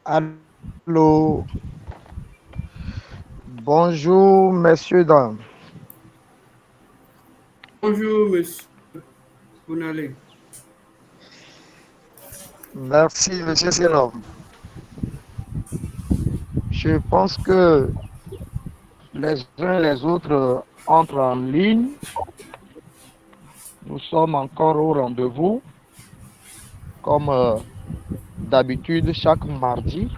Allô, bonjour messieurs, dames. Bonjour, monsieur Bounale. Merci monsieur Selom. Je pense que les uns et les autres entrent en ligne. Nous sommes encore au rendez-vous, comme d'habitude, chaque mardi,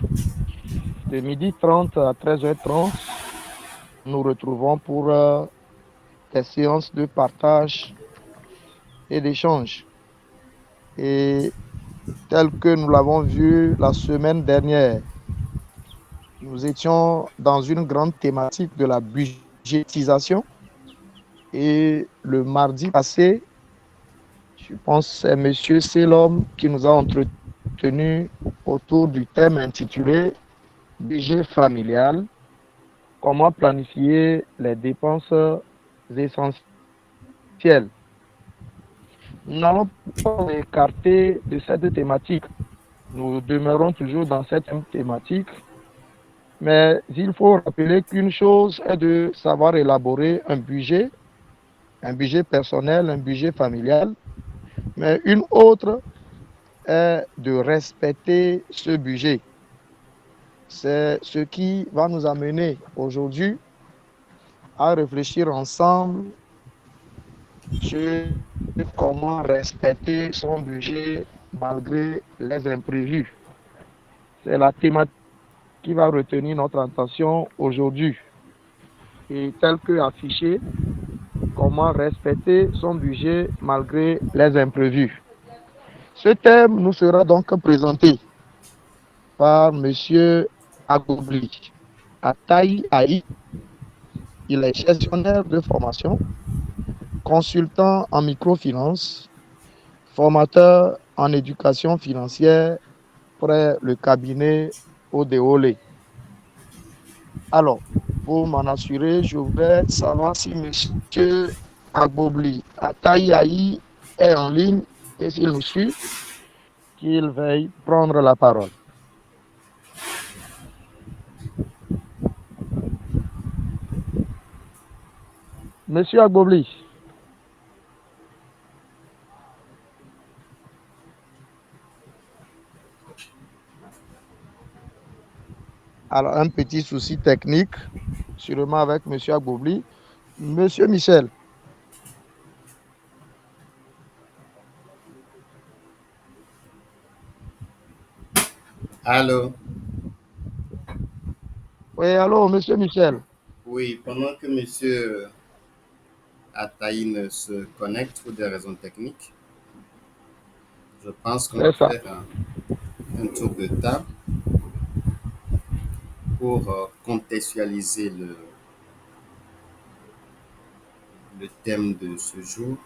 de 12h30 à 13h30. Nous retrouvons pour des séances de partage et d'échange. Et tel que nous l'avons vu la semaine dernière, nous étions dans une grande thématique de la budgétisation. Et le mardi passé, je pense que c'est Monsieur Selom qui nous a entretenu autour du thème intitulé budget familial, comment planifier les dépenses essentielles. Nous n'allons pas écarter de cette thématique. Nous demeurons toujours dans cette thématique, mais il faut rappeler qu'une chose est de savoir élaborer un budget personnel, un budget familial, mais une autre est de respecter ce budget. C'est ce qui va nous amener aujourd'hui à réfléchir ensemble sur comment respecter son budget malgré les imprévus. C'est la thématique qui va retenir notre attention aujourd'hui. Et tel que affiché, comment respecter son budget malgré les imprévus. Ce thème nous sera donc présenté par Monsieur Agobli Ataï Aï. Il est gestionnaire de formation, consultant en microfinance, formateur en éducation financière près le cabinet Odéolé. Alors, pour m'en assurer, je voudrais savoir si Monsieur Agbobli Ataïaï est en ligne et s'il nous suit, qu'il veuille prendre la parole. Monsieur Agbobli. Alors, un petit souci technique, sûrement avec Monsieur Agbobli. Monsieur Michel. Allô? Oui, allô, Monsieur Michel. Oui, pendant que monsieur Ataï se connecte pour des raisons techniques, je pense qu'on C'est va ça. faire un tour de table pour contextualiser le thème de ce jour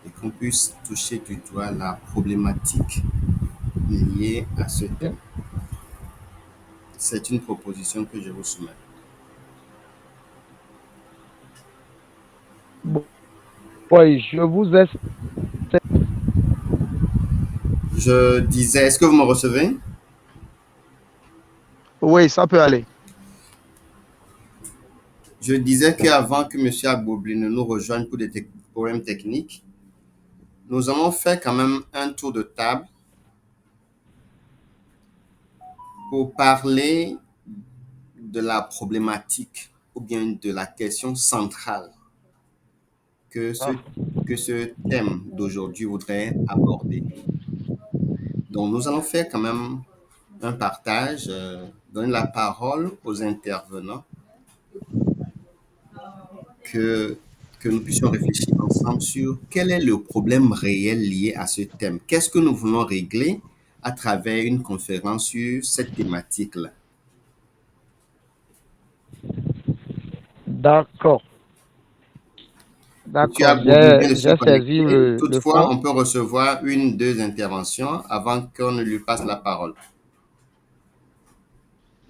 et qu'on puisse toucher du doigt la problématique liée à ce thème. C'est une proposition que je vous soumets. Bon, oui, je vous ai. Je disais, est-ce que vous me recevez? Oui, ça peut aller. Je disais qu'avant que monsieur Agbobli ne nous rejoigne pour des problèmes techniques, nous allons faire quand même un tour de table pour parler de la problématique ou bien de la question centrale que ce, Ah, que ce thème d'aujourd'hui voudrait aborder. Donc, nous allons faire quand même un partage, donner la parole aux intervenants, que, que nous puissions réfléchir ensemble sur quel est le problème réel lié à ce thème. Qu'est-ce que nous voulons régler à travers une conférence sur cette thématique-là? d'accord, Monsieur d'accord. Agbobli vient de se J'ai saisi connecter. le Toutefois, fond. on peut recevoir une, deux interventions avant qu'on ne lui passe la parole.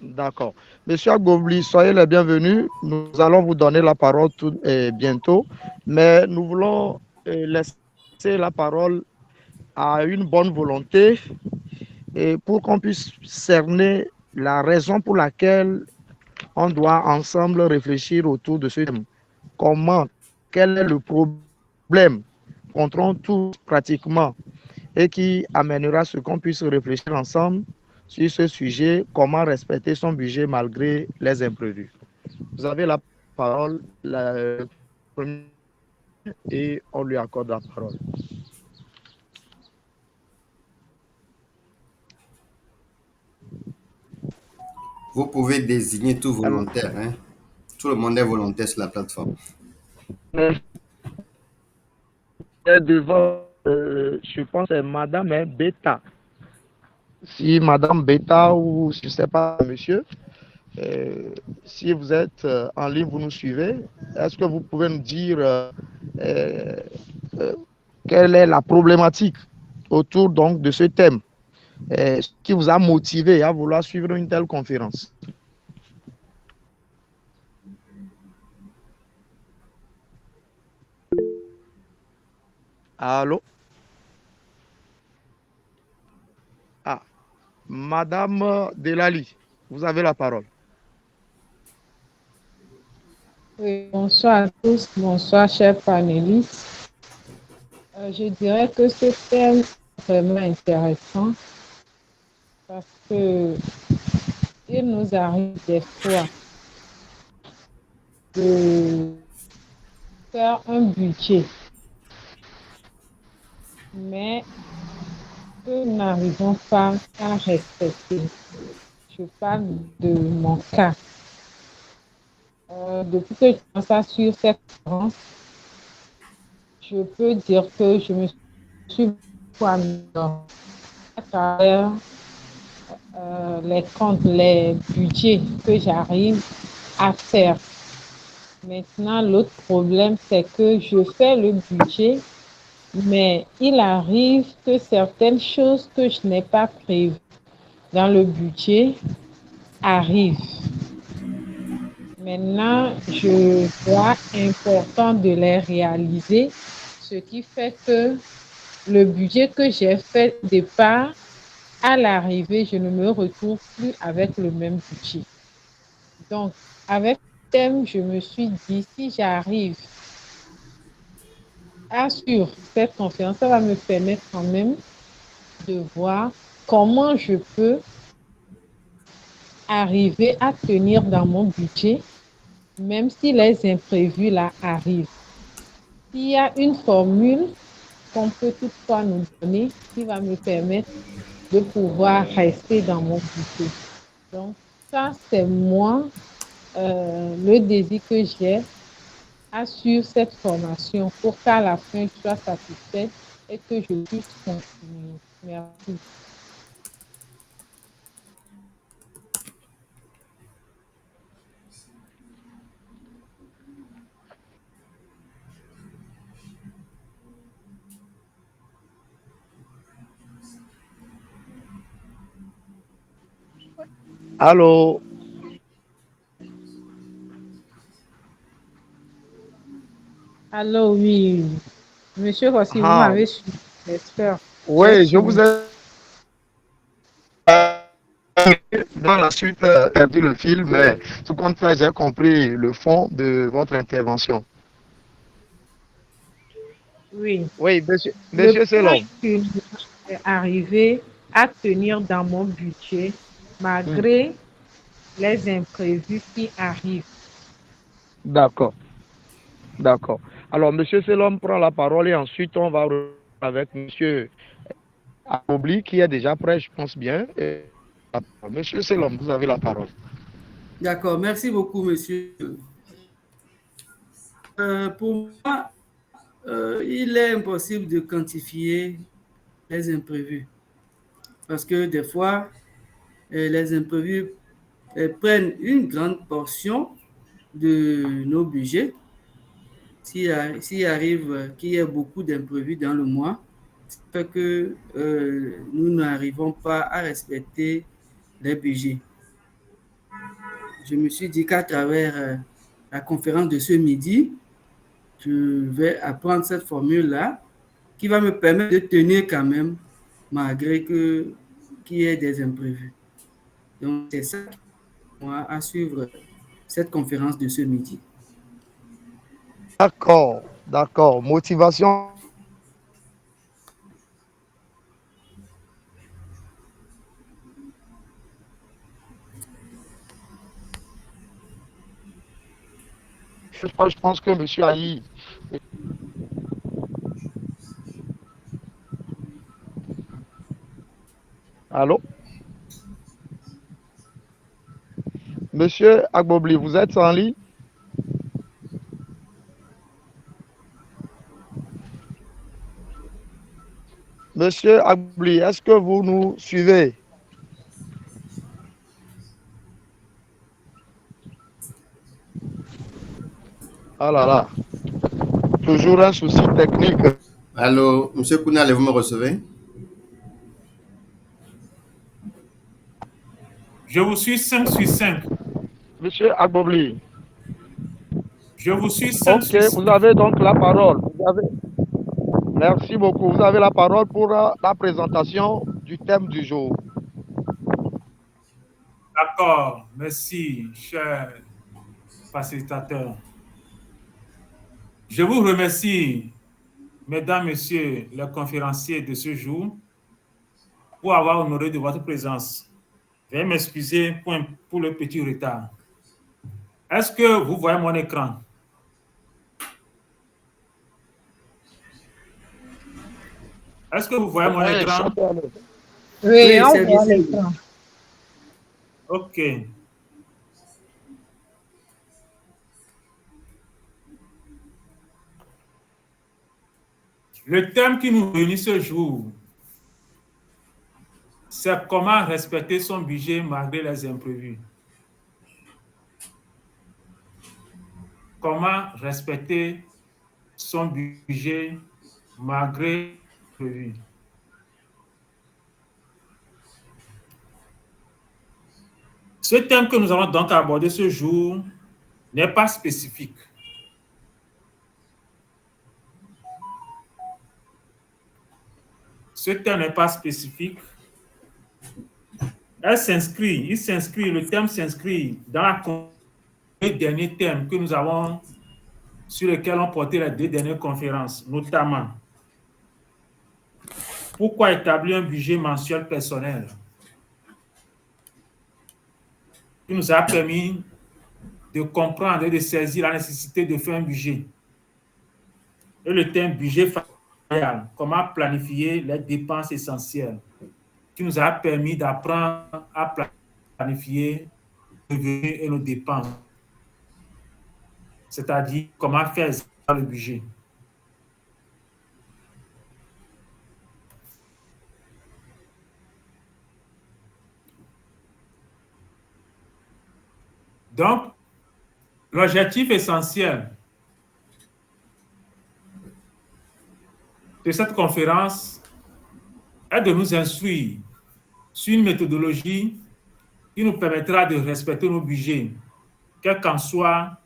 D'accord. Monsieur Agbobli, soyez les bienvenus. Nous allons vous donner la parole bientôt, mais nous voulons laisser la parole à une bonne volonté et pour qu'on puisse cerner la raison pour laquelle on doit ensemble réfléchir autour de ce thème. Comment, quel est le problème rencontrons tous pratiquement et qui amènera ce qu'on puisse réfléchir ensemble sur ce sujet, comment respecter son budget malgré les imprévus. Vous avez la parole, et on lui accorde la parole. Vous pouvez désigner tout Alors, volontaire. Hein. Tout le monde est volontaire sur la plateforme. devant, je pense, c'est Madame Beta. Si Madame Beta ou je ne sais pas, monsieur, si vous êtes en ligne, vous nous suivez, est-ce que vous pouvez nous dire euh, euh, quelle est la problématique autour donc de ce thème, ce qui vous a motivé à vouloir suivre une telle conférence? Allô? Ah, Madame Delali, vous avez la parole. Oui, bonsoir à tous, bonsoir chers panélistes. Je dirais que ce thème est vraiment intéressant parce que il nous arrive des fois de faire un budget, mais que nous n'arrivons pas à respecter. Je parle de mon cas. Depuis que je commence sur cette conférence, je peux dire que je me suis beaucoup améliorée à travers les comptes, les budgets que j'arrive à faire. Maintenant, l'autre problème, c'est que je fais le budget, mais il arrive que certaines choses que je n'ai pas prévues dans le budget arrivent. Maintenant, je vois important de les réaliser, ce qui fait que le budget que j'ai fait au départ, à l'arrivée, je ne me retrouve plus avec le même budget. Donc, avec le thème, je me suis dit, si j'arrive à suivre cette conférence, ça va me permettre quand même de voir comment je peux arriver à tenir dans mon budget, même si les imprévus là arrivent. Il y a une formule qu'on peut toutefois nous donner qui va me permettre de pouvoir rester dans mon budget. Donc, ça, c'est moi, le désir que j'ai à suivre cette formation pour qu'à la fin, je sois satisfaite et que je puisse continuer. Merci. Allô? Allô, oui. Monsieur Rossi, vous Ah, m'avez suivi, j'espère. J'ai oui, je suivi. vous ai dans la suite perdu le fil, mais tout compte fait, j'ai compris le fond de votre intervention. Oui. Oui, Le monsieur point Selom. est que j'ai arrivé à tenir dans mon budget malgré les imprévus qui arrivent. D'accord, d'accord. Alors, monsieur Selom prend la parole et ensuite on va avec monsieur Abobli qui est déjà prêt, je pense bien. Monsieur Selom, vous avez la parole. D'accord, merci beaucoup, monsieur. Pour moi, il est impossible de quantifier les imprévus parce que des fois, les imprévus prennent une grande portion de nos budgets. S'il arrive qu'il y ait beaucoup d'imprévus dans le mois, ça fait que nous n'arrivons pas à respecter les budgets. Je me suis dit qu'à travers la conférence de ce midi, je vais apprendre cette formule-là qui va me permettre de tenir quand même, malgré que qu'il y ait des imprévus. Donc, c'est ça qui moi à suivre cette conférence de ce midi. D'accord, d'accord. Motivation. Je pense que M. Aïe. Allô? Monsieur Agbobli, vous êtes en ligne? Monsieur Agbobli, est-ce que vous nous suivez? Ah là là, toujours un souci technique. Allô, Monsieur Kounal, vous me recevez? Je vous suis 5 sur 5. Monsieur Agbobli. Je vous suis 5 Ok, sur 5. vous avez donc la parole. Merci beaucoup. Vous avez la parole pour la présentation du thème du jour. D'accord, merci, cher facilitateur. Je vous remercie, mesdames, messieurs les conférenciers de ce jour, pour avoir honoré de votre présence. Veuillez m'excuser pour le petit retard. Est-ce que vous voyez mon écran? Est-ce que vous voyez mon écran? Oui, on c'est voit visible. l'écran. OK. Le thème qui nous réunit ce jour, c'est comment respecter son budget malgré les imprévus. Comment respecter son budget malgré les imprévus. Ce thème que nous allons donc aborder ce jour n'est pas spécifique. Ce thème n'est pas spécifique. Le thème s'inscrit dans les derniers thèmes que nous avons, sur lesquels on porté les 2 dernières conférences, notamment pourquoi établir un budget mensuel personnel, qui nous a permis de comprendre et de saisir la nécessité de faire un budget. Et le thème budget familial, comment planifier les dépenses essentielles, qui nous a permis d'apprendre à planifier nos revenus et nos dépenses, c'est-à-dire comment faire le budget. Donc, l'objectif essentiel de cette conférence est de nous instruire sur une méthodologie qui nous permettra de respecter nos budgets, quels qu'en soient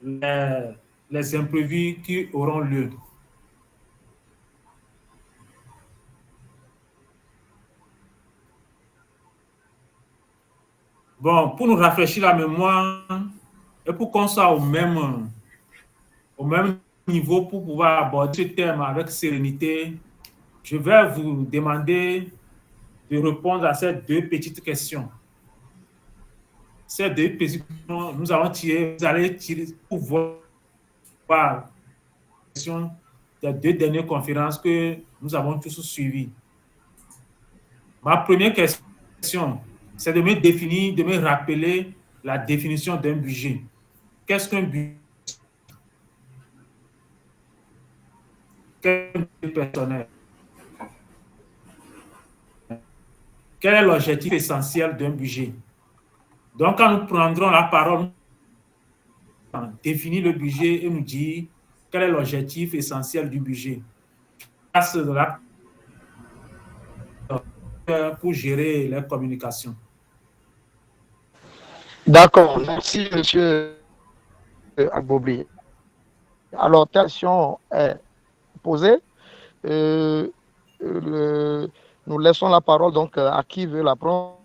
les imprévus qui auront lieu. Bon, pour nous rafraîchir la mémoire et pour qu'on soit au même niveau pour pouvoir aborder ce thème avec sérénité, je vais vous demander de répondre à ces 2 petites questions. Ces 2 petites questions, vous allez tirer pour voir les questions des 2 dernières conférences que nous avons tous suivies. Ma première question, c'est de me rappeler la définition d'un budget. Qu'est-ce qu'un budget? Quel est un budget personnel? Quel est l'objectif essentiel d'un budget? Donc, quand nous prendrons la parole, définir le budget et nous dire quel est l'objectif essentiel du budget. Passe de la pour gérer les communications. D'accord, merci Monsieur Agbobli. Alors, question est posée. nous laissons la parole donc à qui veut la prendre,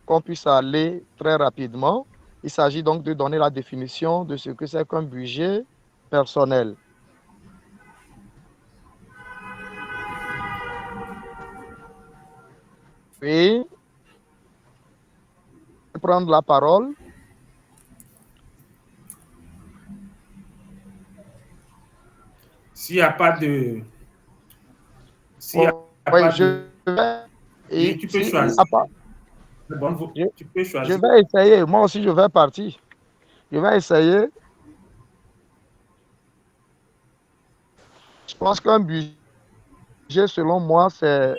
qu'on puisse aller très rapidement. Il s'agit donc de donner la définition de ce que c'est qu'un budget personnel. Oui, prendre la parole. S'il n'y a pas de... Oui, je vais... Et tu peux choisir. Bon, tu peux choisir. Je vais essayer. Moi aussi, je vais partir. Je vais essayer. Je pense qu'un budget, selon moi, c'est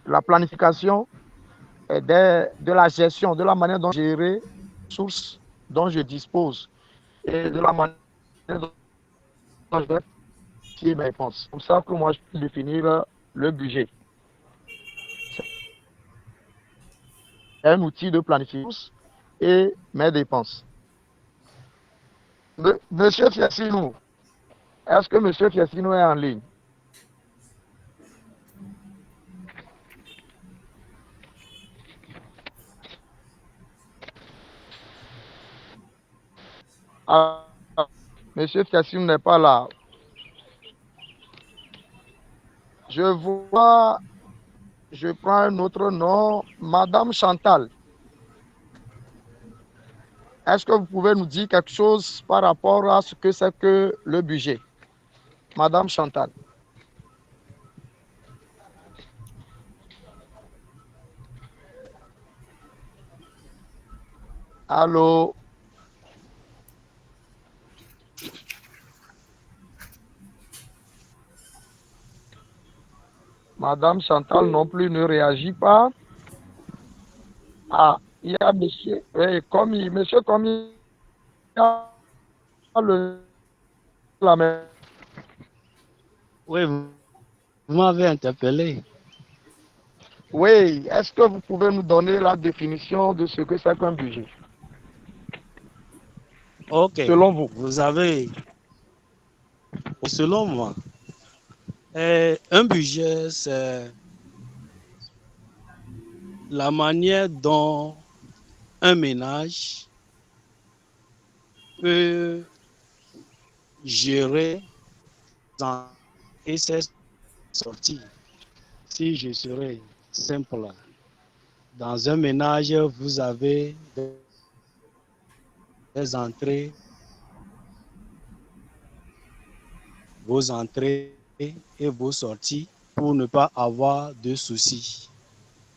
la planification de la gestion, de la manière dont je gérer les ressources dont je dispose et de la manière dont je vais planifier mes dépenses. C'est comme ça que moi, je peux définir le budget. C'est un outil de planification et mes dépenses. Monsieur Fiassinou, est-ce que Monsieur Fiassinou est en ligne? Ah, Monsieur Fiassinou n'est pas là. Je vois, je prends un autre nom, Madame Chantal. Est-ce que vous pouvez nous dire quelque chose par rapport à ce que c'est que le budget? Madame Chantal. Allô? Madame Chantal non plus ne réagit pas. Ah, il y a monsieur, Commis, monsieur Commis, la main. Oui, vous m'avez interpellé. Oui, est-ce que vous pouvez nous donner la définition de ce que c'est qu'un budget? Ok. Selon vous. Vous avez, selon moi, un budget, c'est la manière dont un ménage peut gérer et ses sorties. Si je serais simple, dans un ménage, vous avez des entrées, vos entrées et vos sorties pour ne pas avoir de soucis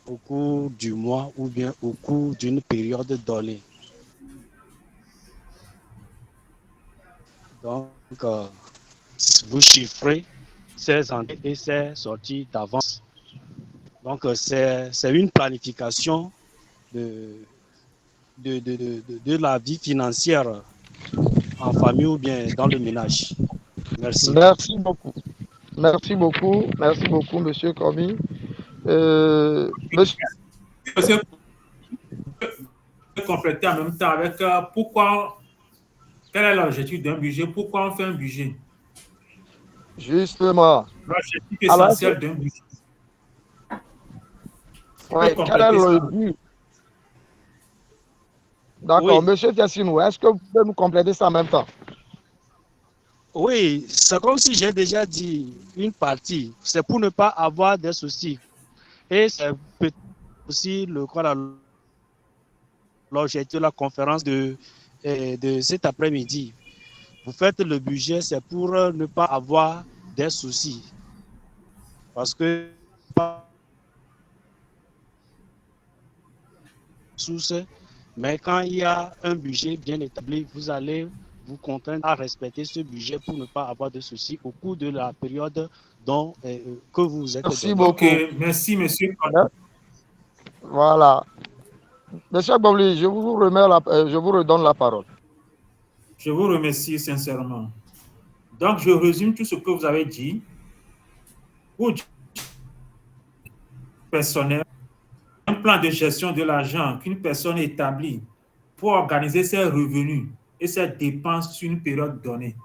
au cours du mois ou bien au cours d'une période donnée. Donc, vous chiffrez ces entrées et ces sorties d'avance. Donc, c'est une planification de la vie financière en famille ou bien dans le ménage. Merci. Merci beaucoup. Merci beaucoup. Merci beaucoup, monsieur Commis. Monsieur... compléter en même temps avec pourquoi, quel est l'objectif d'un budget, pourquoi on fait un budget? Justement. L'objectif essentiel d'un budget. Oui, quel est le but? D'accord, oui. Monsieur Fiassinou, est-ce que vous pouvez nous compléter ça en même temps? Oui, c'est comme si j'ai déjà dit une partie, c'est pour ne pas avoir des soucis. Et c'est aussi l'objectif de la conférence de cet après-midi. Vous faites le budget, c'est pour ne pas avoir des soucis. Parce que mais quand il y a un budget bien établi, vous allez vous contraindre à respecter ce budget pour ne pas avoir de soucis au cours de la période que vous êtes. Merci beaucoup. Okay. Merci, monsieur. Voilà. Monsieur Bobli, je vous redonne la parole. Je vous remercie sincèrement. Donc, je résume tout ce que vous avez dit. Pour personnel, un plan de gestion de l'argent qu'une personne établit pour organiser ses revenus et ses dépenses sur une période donnée.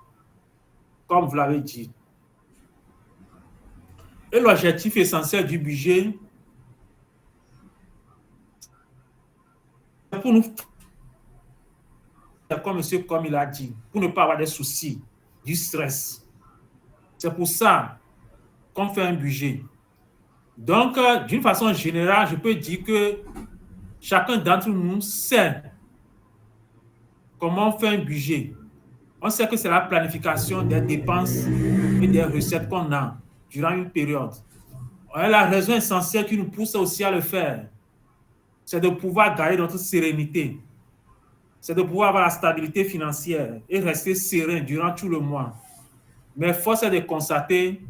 Comme vous l'avez dit. Et l'objectif essentiel du budget, c'est pour nous, comme il a dit, pour ne pas avoir des soucis, du stress. C'est pour ça qu'on fait un budget. Donc, d'une façon générale, je peux dire que chacun d'entre nous sait comment on fait un budget. On sait que c'est la planification des dépenses et des recettes qu'on a durant une période. Et la raison essentielle qui nous pousse aussi à le faire, c'est de pouvoir garder notre sérénité. C'est de pouvoir avoir la stabilité financière et rester serein durant tout le mois. Mais force est de constater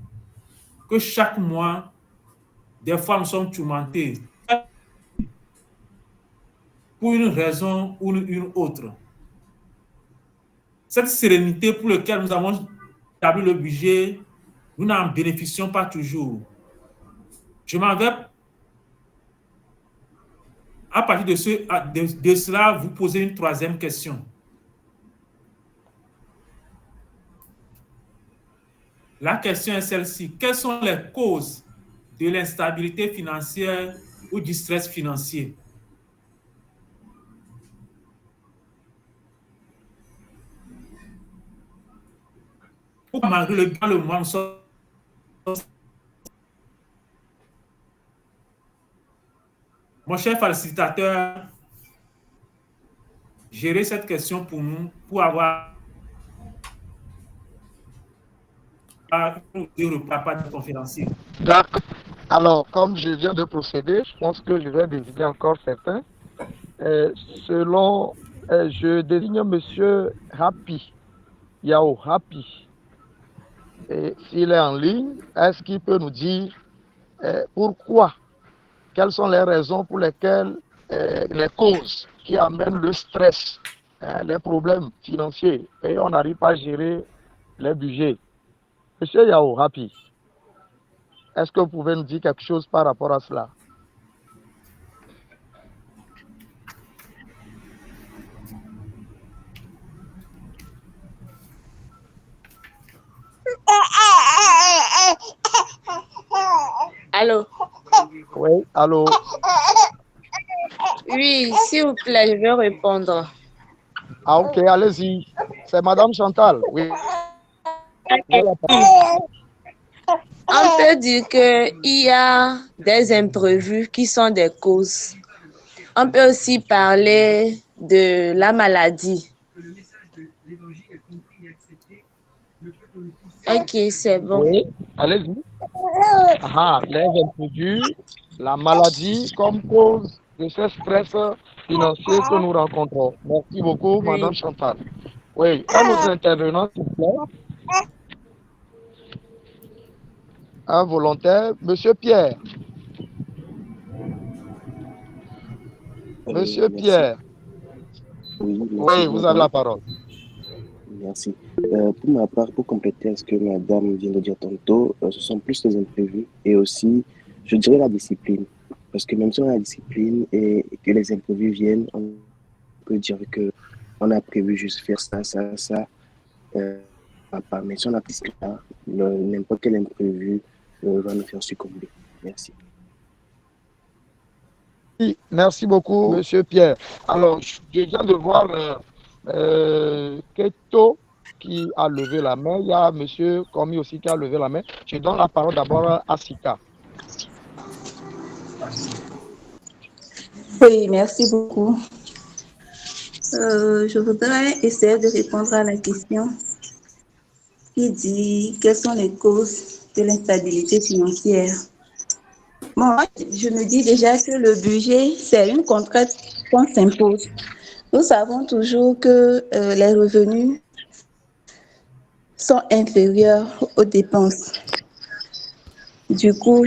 que chaque mois, des fois, nous sommes tourmentés pour une raison ou une autre. Cette sérénité pour laquelle nous avons établi le budget, nous n'en bénéficions pas toujours. Je m'en vais, à partir de cela, vous poser une troisième question. La question est celle-ci. Quelles sont les causes de l'instabilité financière ou du stress financier? Malgré le mois, nous sommes... Mon cher facilitateur, gérer cette question pour nous, pour avoir des repas de conférencier. D'accord. Alors, comme je viens de procéder, je pense que je vais désigner encore certains. Je désigne Monsieur Happy, Yao Happy. Et s'il est en ligne, est-ce qu'il peut nous dire pourquoi, quelles sont les raisons pour lesquelles, les causes qui amènent le stress, les problèmes financiers, et on n'arrive pas à gérer les budgets. Monsieur Yao Happy, est-ce que vous pouvez nous dire quelque chose par rapport à cela? Allô? Oui, allô? Oui, s'il vous plaît, je vais répondre. Ah, ok, allez-y. C'est Madame Chantal, oui. On peut dire qu'il y a des imprévus qui sont des causes. On peut aussi parler de la maladie. Ok, c'est bon. Oui, allez-y. Ah, les imprévus, la maladie comme cause de ce stress financier que nous rencontrons. Merci beaucoup, Madame Chantal. Oui, un autre intervenant, s'il vous plaît. Un volontaire, Monsieur Pierre. Monsieur Pierre. Oui, vous avez la parole. Merci. Pour ma part, pour compléter ce que Madame vient de dire tantôt, ce sont plus les imprévus et aussi, je dirais, la discipline. Parce que même si on a la discipline et que les imprévus viennent, on peut dire que on a prévu juste faire ça. Mais si on a plus que ça, n'importe quel imprévu va nous faire succomber. Merci. Merci beaucoup, Monsieur Pierre. Alors, je viens de voir Keto qui a levé la main. Il y a Monsieur Komi aussi qui a levé la main. Je donne la parole d'abord à Sika. Oui, merci beaucoup. Je voudrais essayer de répondre à la question qui dit quelles sont les causes de l'instabilité financière. Moi, je me dis déjà que le budget, c'est une contrainte qu'on s'impose. Nous savons toujours que les revenus sont inférieurs aux dépenses. Du coup,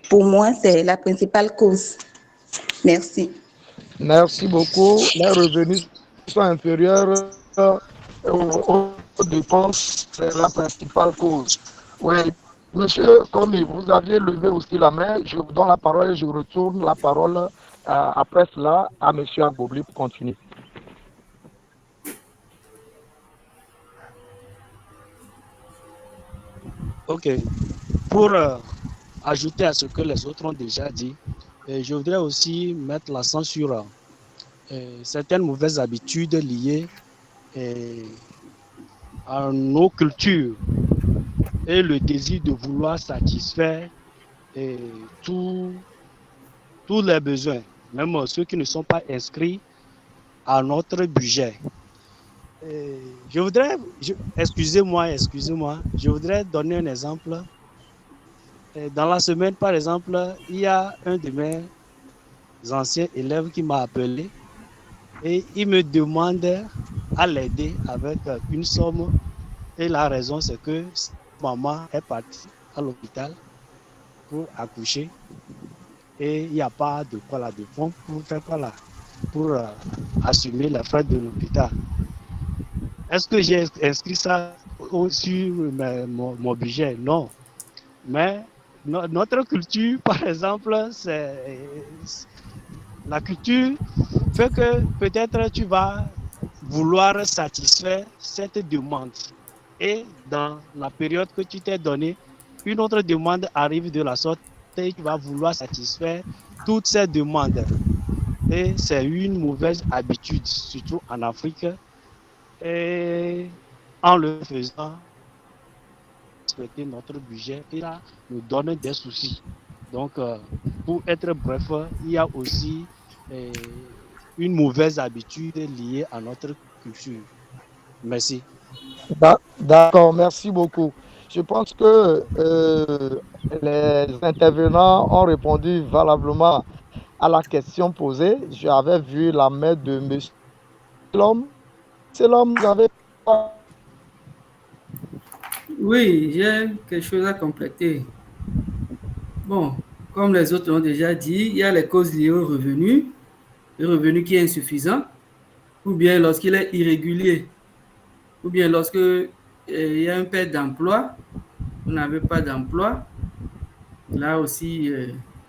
pour moi, c'est la principale cause. Merci. Merci beaucoup. Les revenus sont inférieurs aux dépenses, c'est la principale cause. Oui, Monsieur Komi, vous aviez levé aussi la main. Je vous donne la parole et je retourne la parole après cela à Monsieur Agobli pour continuer. Ok. Pour ajouter à ce que les autres ont déjà dit. Je voudrais aussi mettre l'accent sur certaines mauvaises habitudes liées à nos cultures et le désir de vouloir satisfaire tous les besoins, même ceux qui ne sont pas inscrits à notre budget. Excusez-moi, je voudrais donner un exemple. Dans la semaine, par exemple, il y a un de mes anciens élèves qui m'a appelé et il me demande à l'aider avec une somme. Et la raison, c'est que maman est partie à l'hôpital pour accoucher et il n'y a pas de quoi là, de fonds pour faire quoi là, pour assumer les frais de l'hôpital. Est-ce que j'ai inscrit ça sur mon budget? Non. Mais notre culture, par exemple, la culture fait que peut-être tu vas vouloir satisfaire cette demande. Et dans la période que tu t'es donnée, une autre demande arrive de la sorte et tu vas vouloir satisfaire toutes ces demandes. Et c'est une mauvaise habitude, surtout en Afrique. Et en le faisant, respecter notre budget, et là, nous donne des soucis. Donc, pour être bref, il y a aussi une mauvaise habitude liée à notre culture. Merci. D'accord, merci beaucoup. Je pense que les intervenants ont répondu valablement à la question posée. J'avais vu la main de M. L'homme. C'est l'homme, vous avez... Oui, j'ai quelque chose à compléter. Bon, comme les autres l'ont déjà dit, il y a les causes liées au revenu, le revenu qui est insuffisant, ou bien lorsqu'il est irrégulier, ou bien lorsque il y a un perte d'emploi, vous n'avez pas d'emploi. Là aussi,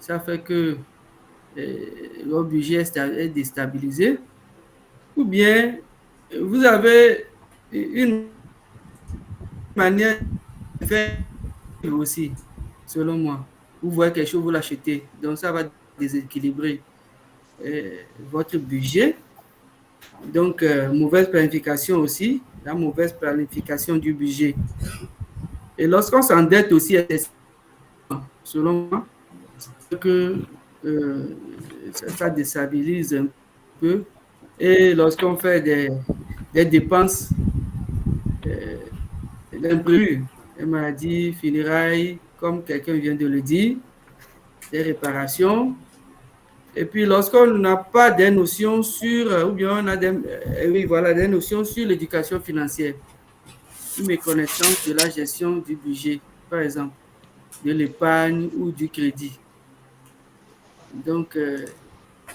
ça fait que le budget est déstabilisé. Ou bien, vous avez une manière de faire aussi, selon moi. Vous voyez quelque chose, vous l'achetez. Donc, ça va déséquilibrer votre budget. Donc, mauvaise planification aussi, la mauvaise planification du budget. Et lorsqu'on s'endette aussi, selon moi, que ça déstabilise un peu. Et lorsqu'on fait des dépenses imprévues, les maladies, funérailles, comme quelqu'un vient de le dire, des réparations. Et puis lorsqu'on n'a pas des notions sur, ou bien on a des notions sur l'éducation financière, une méconnaissance de la gestion du budget, par exemple, de l'épargne ou du crédit. Donc,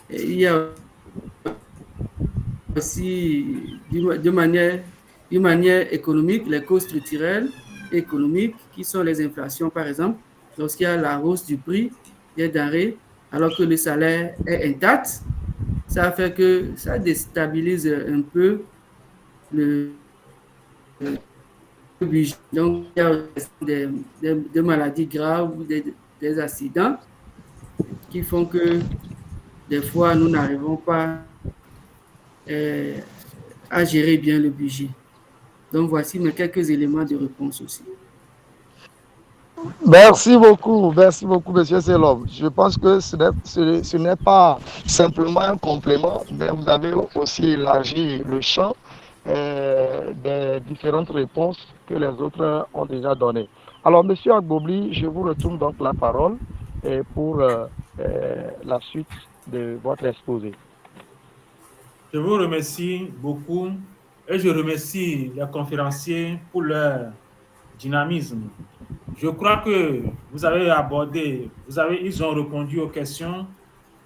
il y a aussi, d'une manière économique, les causes structurelles économiques, qui sont les inflations, par exemple, lorsqu'il y a la hausse du prix des denrées, alors que le salaire est intact, ça fait que ça déstabilise un peu le budget. Donc, il y a des maladies graves ou des accidents qui font que des fois, nous n'arrivons pas à gérer bien le budget. Donc, voici mes quelques éléments de réponse aussi. Merci beaucoup, monsieur Selom. Je pense que ce n'est pas simplement un complément, mais vous avez aussi élargi le champ des différentes réponses que les autres ont déjà données. Alors, monsieur Agbobli, je vous retourne donc la parole pour la suite de votre exposé. Je vous remercie beaucoup et je remercie les conférenciers pour leur dynamisme. Je crois que vous avez abordé, ils ont répondu aux questions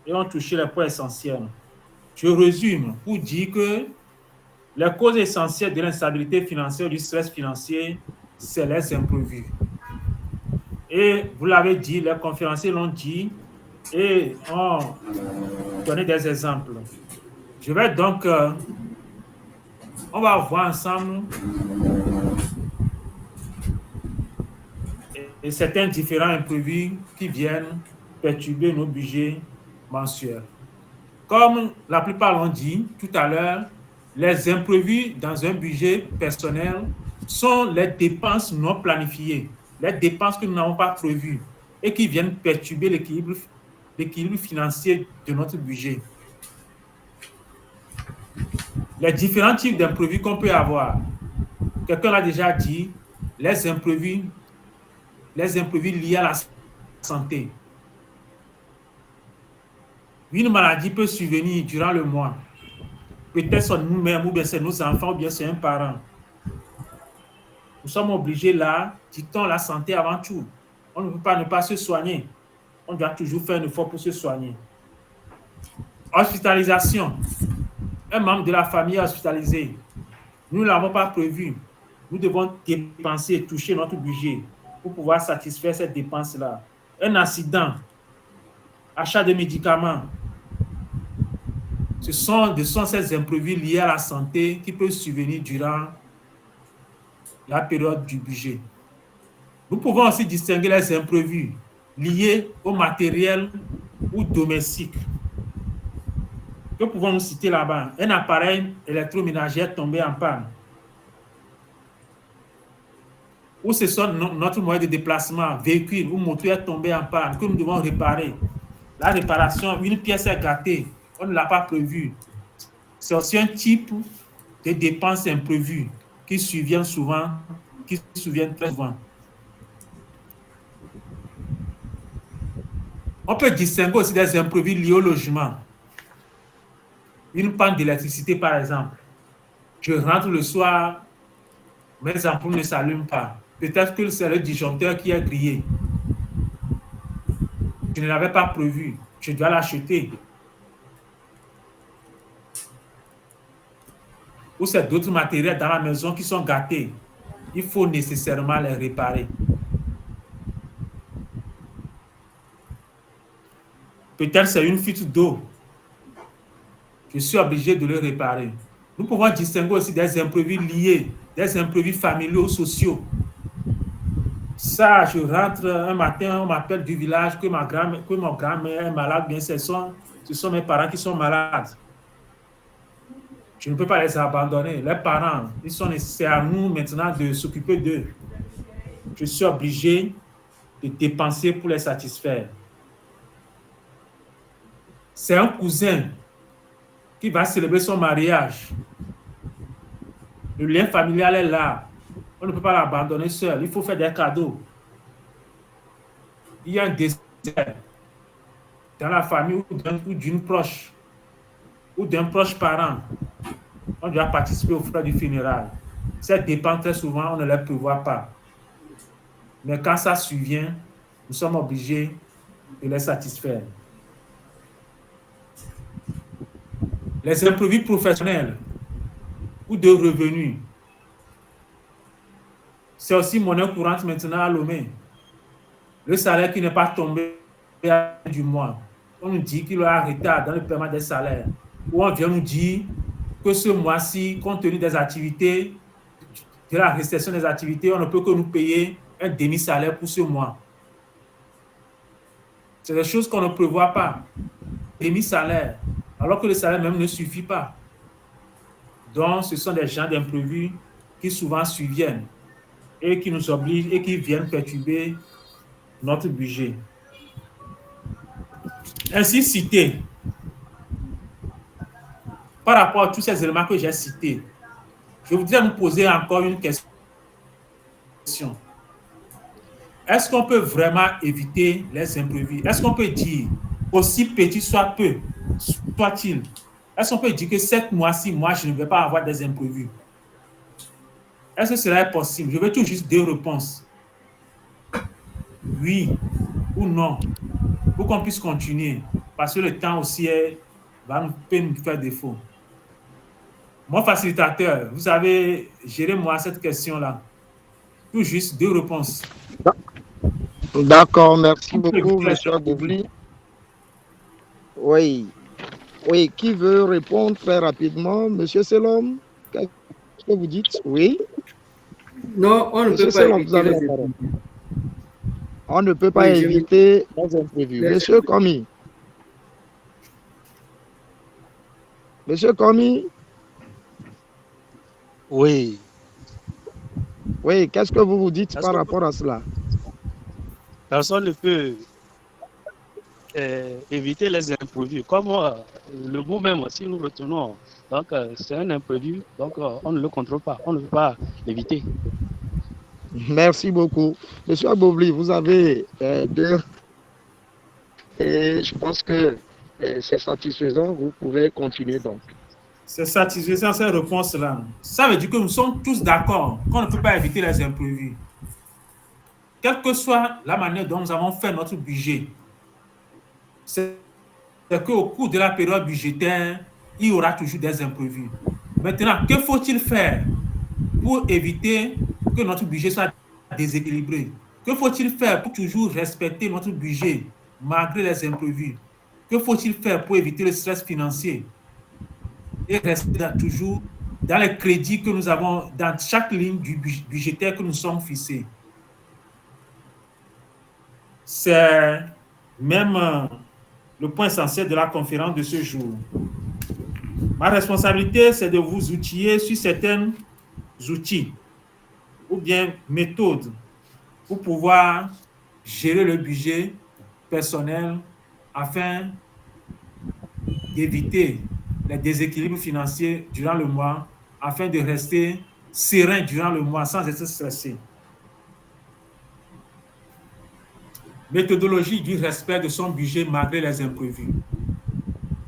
et ont touché les points essentiels. Je résume pour dire que les causes essentielles de l'instabilité financière, du stress financier, c'est les imprévus. Et vous l'avez dit, les conférenciers l'ont dit et ont donné des exemples. Je vais donc, on va voir ensemble et certains différents imprévus qui viennent perturber nos budgets mensuels. Comme la plupart l'ont dit tout à l'heure, les imprévus dans un budget personnel sont les dépenses non planifiées, les dépenses que nous n'avons pas prévues et qui viennent perturber l'équilibre financier de notre budget. Les différents types d'imprévus qu'on peut avoir. Quelqu'un l'a déjà dit, les imprévus liés à la santé. Une maladie peut survenir durant le mois. Peut-être c'est nous-mêmes, ou bien c'est nos enfants, ou bien c'est un parent. Nous sommes obligés là, dit-on, la santé avant tout. On ne peut pas ne pas se soigner. On doit toujours faire un effort pour se soigner. Hospitalisation. Un membre de la famille est hospitalisé. Nous ne l'avons pas prévu. Nous devons dépenser, toucher notre budget pour pouvoir satisfaire cette dépense-là. Un accident, achat de médicaments. Ce sont ces imprévus liés à la santé qui peuvent survenir durant la période du budget. Nous pouvons aussi distinguer les imprévus liés au matériel ou domestique. Que pouvons-nous citer là-bas? Un appareil électroménager est tombé en panne. Ou ce sont notre moyen de déplacement, véhicule ou moto est tombé en panne, que nous devons réparer. La réparation, une pièce est gâtée, on ne l'a pas prévu. C'est aussi un type de dépenses imprévues qui surviennent souvent, qui surviennent très souvent. On peut distinguer aussi des imprévus liés au logement. Une panne d'électricité, par exemple. Je rentre le soir, mes ampoules ne s'allument pas. Peut-être que c'est le disjoncteur qui est grillé. Je ne l'avais pas prévu. Je dois l'acheter. Ou c'est d'autres matériels dans la maison qui sont gâtés. Il faut nécessairement les réparer. Peut-être c'est une fuite d'eau. Je suis obligé de le réparer. Nous pouvons distinguer aussi des imprévus liés, des imprévus familiaux, sociaux. Ça, je rentre un matin, on m'appelle du village que mon grand-mère est malade, bien ce sont mes parents qui sont malades. Je ne peux pas les abandonner. Les parents, c'est à nous maintenant de s'occuper d'eux. Je suis obligé de dépenser pour les satisfaire. C'est un cousin qui va célébrer son mariage. Le lien familial est là. On ne peut pas l'abandonner seul. Il faut faire des cadeaux. Il y a un désir dans la famille ou d'une proche ou d'un proche parent. On doit participer aux frais du funérail. Ces dépenses, très souvent, on ne les prévoit pas. Mais quand ça survient, nous sommes obligés de les satisfaire. Les imprévus professionnels ou de revenus. C'est aussi monnaie courante maintenant à Lomé. Le salaire qui n'est pas tombé du mois. On nous dit qu'il y a un retard dans le paiement des salaires. Ou on vient nous dire que ce mois-ci, compte tenu des activités, de la restriction des activités, on ne peut que nous payer un demi-salaire pour ce mois. C'est des choses qu'on ne prévoit pas. Demi-salaire. Alors que le salaire même ne suffit pas. Donc, ce sont des gens d'imprévus qui souvent surviennent et qui nous obligent et qui viennent perturber notre budget. Ainsi cité, par rapport à tous ces éléments que j'ai cités, je voudrais nous poser encore une question. Est-ce qu'on peut vraiment éviter les imprévus? Est-ce qu'on peut dire, aussi petit soit-il, est-ce qu'on peut dire que 7 mois-ci, moi, je ne vais pas avoir des imprévus? Est-ce que cela est possible? Je veux tout juste 2 réponses. Oui ou non, pour qu'on puisse continuer, parce que le temps aussi peut nous faire défaut. Mon facilitateur, vous avez géré moi cette question-là. Tout juste 2 réponses. D'accord, merci beaucoup, M. Goubli. Oui, qui veut répondre très rapidement? Monsieur Selom, qu'est-ce que vous dites? Oui. Non, on ne peut pas éviter les imprévus. On ne peut pas Oui, éviter les imprévus. Monsieur Commis. Monsieur Commis. Oui. Oui, qu'est-ce que vous vous dites par rapport à cela? Personne ne peut éviter les imprévus. Comme le mot même, si nous retenons, donc c'est un imprévu, donc on ne le contrôle pas, on ne peut pas l'éviter. Merci beaucoup. Monsieur Abobli, vous avez deux. Et je pense que c'est satisfaisant. Vous pouvez continuer donc. C'est satisfaisant cette réponse-là. Ça veut dire que nous sommes tous d'accord qu'on ne peut pas éviter les imprévus. Quelle que soit la manière dont nous avons fait notre budget, c'est qu'au cours de la période budgétaire, il y aura toujours des imprévus. Maintenant, que faut-il faire pour éviter que notre budget soit déséquilibré? Que faut-il faire pour toujours respecter notre budget malgré les imprévus? Que faut-il faire pour éviter le stress financier et rester toujours dans les crédits que nous avons dans chaque ligne du budgétaire que nous sommes fixés? C'est même le point essentiel de la conférence de ce jour. Ma responsabilité, c'est de vous outiller sur certains outils ou bien méthodes pour pouvoir gérer le budget personnel afin d'éviter les déséquilibres financiers durant le mois, afin de rester serein durant le mois sans être stressé. Méthodologie du respect de son budget malgré les imprévus.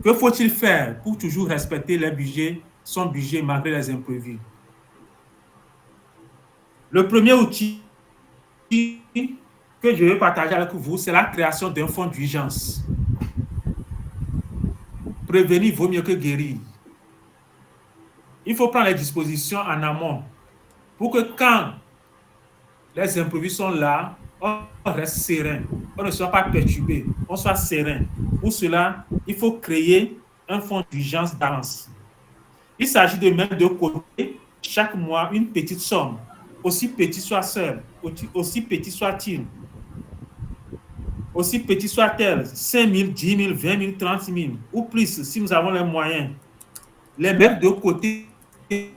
Que faut-il faire pour toujours respecter les budgets, son budget malgré les imprévus? Le premier outil que je vais partager avec vous, c'est la création d'un fonds d'urgence. Prévenir vaut mieux que guérir. Il faut prendre les dispositions en amont pour que quand les imprévus sont là, on reste serein, on ne soit pas perturbé, on soit serein. Pour cela, il faut créer un fonds d'urgence d'avance. Il s'agit de mettre de côté chaque mois une petite somme, aussi petit soit-elle, aussi petit soit-il, aussi petit soit-elle, 5 000, 10 000, 20 000, 30 000, ou plus si nous avons les moyens. Les mettre de côté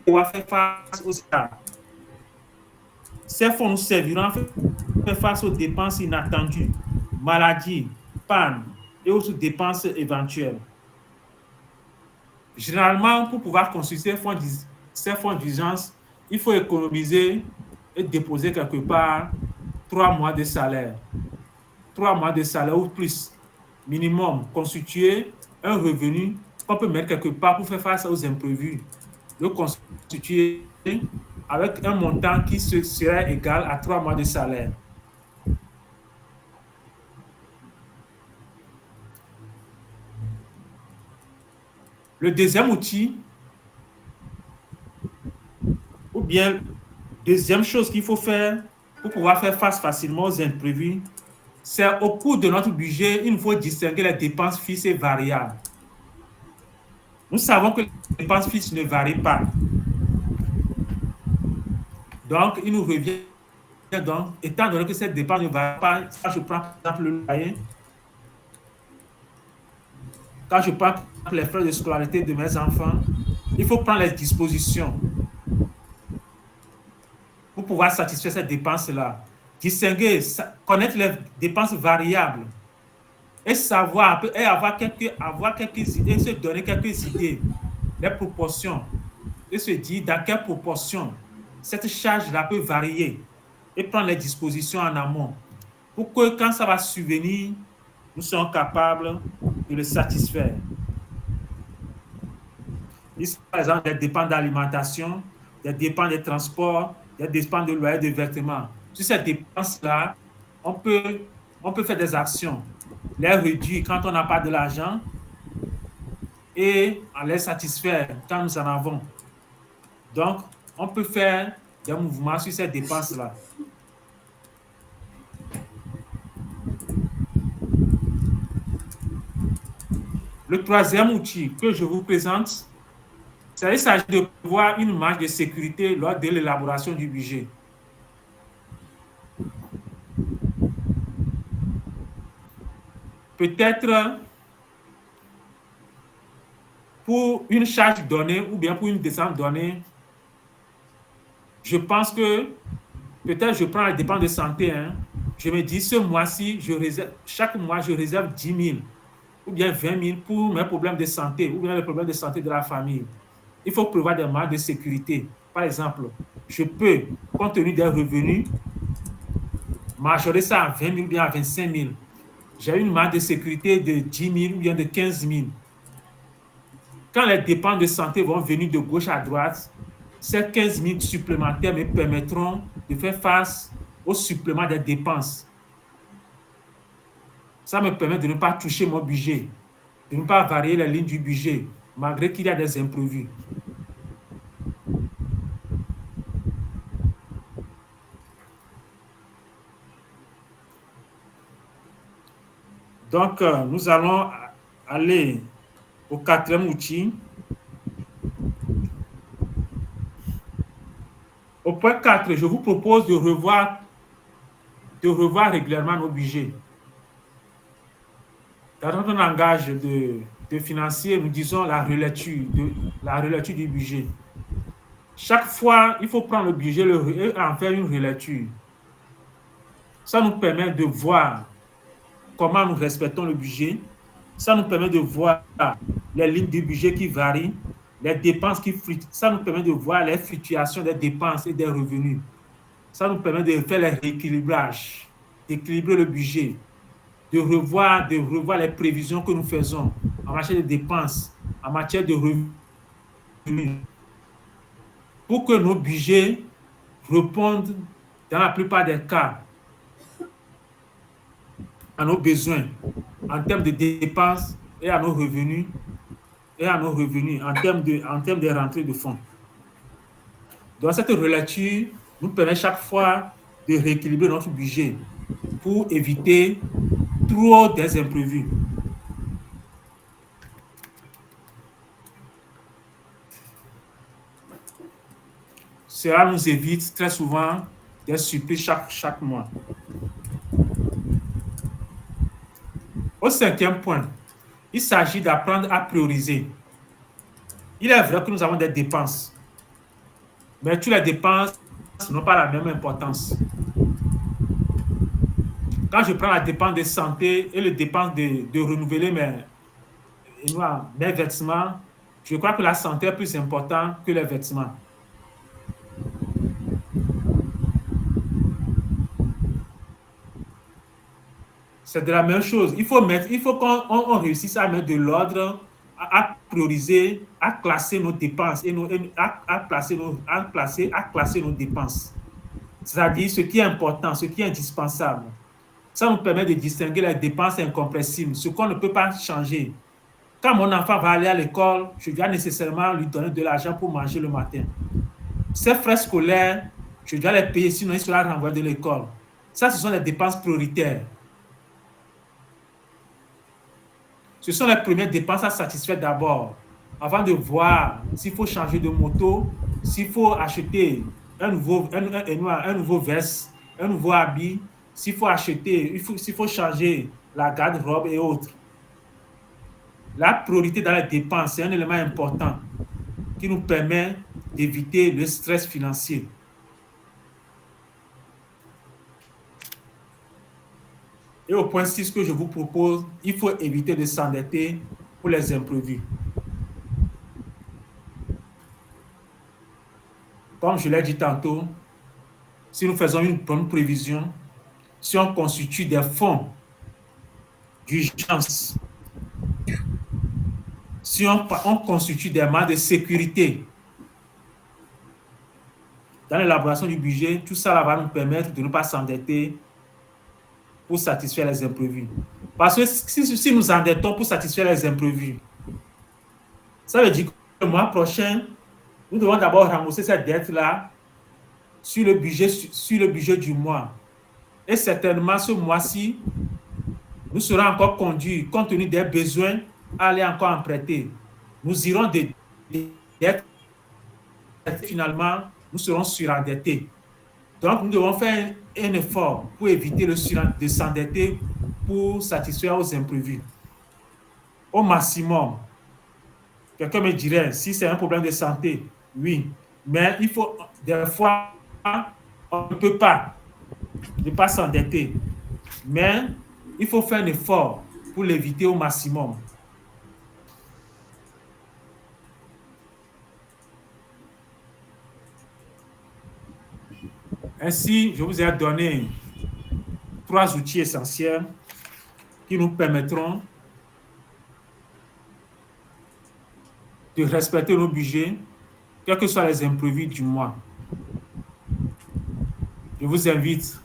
pour faire face aux états. Ces fonds nous serviront à faire face aux dépenses inattendues, maladies, pannes et autres dépenses éventuelles. Généralement, pour pouvoir consulter ces fonds d'urgence, il faut économiser et déposer quelque part 3 mois de salaire. 3 mois de salaire ou plus, minimum, constituer un revenu qu'on peut mettre quelque part pour faire face aux imprévus. Le constituer avec un montant qui serait égal à 3 mois de salaire. Le deuxième outil, ou bien deuxième chose qu'il faut faire pour pouvoir faire face facilement aux imprévus, c'est au cours de notre budget, il faut distinguer les dépenses fixes et variables. Nous savons que les dépenses fixes ne varient pas. Donc, il nous revient, donc, étant donné que cette dépense ne varie pas, quand je prends par exemple le loyer, quand je prends les frais de scolarité de mes enfants, il faut prendre les dispositions pour pouvoir satisfaire cette dépense-là. Distinguer, connaître les dépenses variables et savoir, et avoir quelques idées, se donner quelques idées, les proportions, et se dire dans quelle proportion cette charge-là peut varier et prendre les dispositions en amont pour que quand ça va survenir, nous soyons capables de le satisfaire. Il y a par exemple des dépenses d'alimentation, des dépenses de transport, des dépenses de loyer, de vêtements. Sur ces dépenses-là, on peut faire des actions, les réduire quand on n'a pas de l'argent et en les satisfaire quand nous en avons. Donc, on peut faire des mouvements sur ces dépenses-là. Le troisième outil que je vous présente, il s'agit de prévoir une marge de sécurité lors de l'élaboration du budget. peut-être pour une charge donnée ou bien pour une descente donnée, je pense que peut-être je prends la dépense de santé. Hein. Je me dis, ce mois-ci, chaque mois, je réserve 10 000 ou bien 20 000 pour mes problèmes de santé ou bien les problèmes de santé de la famille. Il faut prévoir des marges de sécurité. Par exemple, je peux, compte tenu des revenus, majorer ça à 20 000 ou bien à 25 000. J'ai une marge de sécurité de 10 000 ou bien de 15 000. Quand les dépenses de santé vont venir de gauche à droite, ces 15 000 supplémentaires me permettront de faire face au supplément des dépenses. Ça me permet de ne pas toucher mon budget, de ne pas varier les lignes du budget, malgré qu'il y a des imprévus. Donc, nous allons aller au 4e outil. Au point 4, je vous propose de revoir régulièrement nos budgets. Dans notre langage de financier, nous disons la relecture du budget. Chaque fois, il faut prendre le budget et en faire une relecture. Ça nous permet de voir comment nous respectons le budget. Ça nous permet de voir les lignes du budget qui varient, les dépenses qui fluctuent. Ça nous permet de voir les fluctuations des dépenses et des revenus. Ça nous permet de faire les rééquilibrages, d'équilibrer le budget, de revoir les prévisions que nous faisons en matière de dépenses, en matière de revenus, pour que nos budgets répondent dans la plupart des cas à nos besoins en termes de dépenses et à nos revenus en termes de rentrée de fonds. Donc cette relecture nous permet chaque fois de rééquilibrer notre budget pour éviter trop des imprévus. Cela nous évite très souvent des surprises chaque mois. Au 5e point, il s'agit d'apprendre à prioriser. Il est vrai que nous avons des dépenses, mais toutes les dépenses n'ont pas la même importance. Quand je prends la dépense de santé et les dépenses de renouveler mes vêtements, je crois que la santé est plus importante que les vêtements. C'est de la même chose. Il faut qu'on réussisse à mettre de l'ordre, à prioriser, à classer nos dépenses et à classer nos dépenses. C'est-à-dire ce qui est important, ce qui est indispensable. Ça nous permet de distinguer les dépenses incompressibles, ce qu'on ne peut pas changer. Quand mon enfant va aller à l'école, je dois nécessairement lui donner de l'argent pour manger le matin. Ses frais scolaires, je dois les payer, sinon il sera renvoyé de l'école. Ça, ce sont les dépenses prioritaires. Ce sont les premières dépenses à satisfaire d'abord, avant de voir s'il faut changer de moto, s'il faut acheter un nouveau veste, un nouveau habit, s'il faut changer la garde-robe et autres. La priorité dans les dépenses, c'est un élément important qui nous permet d'éviter le stress financier. Et au point 6 que je vous propose, il faut éviter de s'endetter pour les imprévus. Comme je l'ai dit tantôt, si nous faisons une bonne prévision, si on constitue des fonds d'urgence, si on constitue des marges de sécurité dans l'élaboration du budget, tout ça va nous permettre de ne pas s'endetter pour satisfaire les imprévus. Parce que si nous endettons pour satisfaire les imprévus, ça veut dire que le mois prochain, nous devons d'abord rembourser cette dette-là sur le budget du mois. Et certainement, ce mois-ci, nous serons encore conduits, compte tenu des besoins, à aller encore emprunter. Nous irons des dettes. Finalement, nous serons surendettés. Donc, nous devons faire un effort pour éviter de s'endetter pour satisfaire aux imprévus. Au maximum, quelqu'un me dirait, si c'est un problème de santé, oui, mais il faut, des fois, on ne peut pas ne pas s'endetter, mais il faut faire un effort pour l'éviter au maximum. Ainsi, je vous ai donné 3 outils essentiels qui nous permettront de respecter nos budgets, quels que soient les imprévus du mois. Je vous invite